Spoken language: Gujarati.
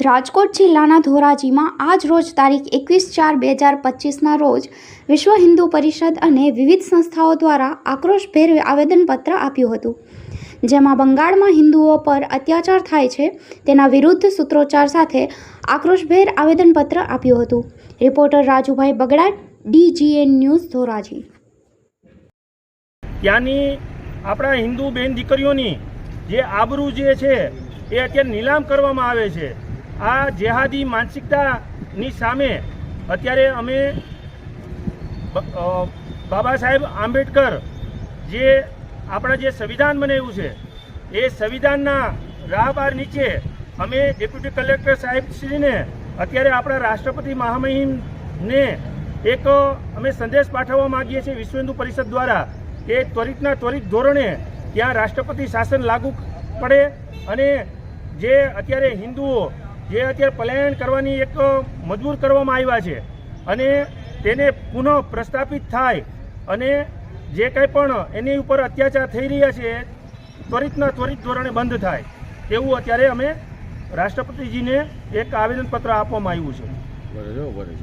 રાજકોટ જિલ્લાના ધોરાજીમાં આજ રોજ તારીખ 21/4/2025ના રોજ વિશ્વ હિન્દુ પરિષદ અને વિવિધ સંસ્થાઓ દ્વારા આક્રોશભેર આવેદનપત્ર આપ્યું હતું, જેમાં બંગાળમાં હિન્દુઓ પર અત્યાચાર થાય છે તેના વિરુદ્ધ સૂત્રોચ્ચાર સાથે આક્રોશભેર આવેદનપત્ર આપ્યું હતું. Reporter Rajubhai Bagada, DGN news, Dhoraji. ત્યાંની આપણા હિન્દુ બેન દીકરીઓની જે આબરૂ જે છે એ અત્યારે નીલામ કરવામાં આવે છે. આ જેહાદી માનસિકતાની સામે અત્યારે અમે બાબા સાહેબ આંબેડકર જે આપણા જે સંવિધાન બનાવ્યું છે એ સંવિધાનના રાહબર નીચે અમે ડેપ્યુટી કલેક્ટર સાહેબશ્રીને અત્યારે આપણા રાષ્ટ્રપતિ મહામહિમને એક અમે સંદેશ પાઠવવા માગીએ છીએ વિશ્વ હિન્દુ પરિષદ દ્વારા કે ત્વરિતના ત્વરિત ધોરણે ત્યાં રાષ્ટ્રપતિ શાસન લાગુ પડે અને જે અત્યારે હિન્દુઓ જે અત્યારે પલાયન કરવાની એક મજબૂર કરવામાં આવ્યા છે અને તેને પુનઃ પ્રસ્થાપિત થાય અને જે કંઈ પણ એની ઉપર અત્યાચાર થઈ રહ્યા છે ત્વરિતના ત્વરિત ધોરણે બંધ થાય તેવું અત્યારે અમે રાષ્ટ્રપતિજીને એક આવેદનપત્ર આપવામાં આવ્યું છે. બરાબર છે.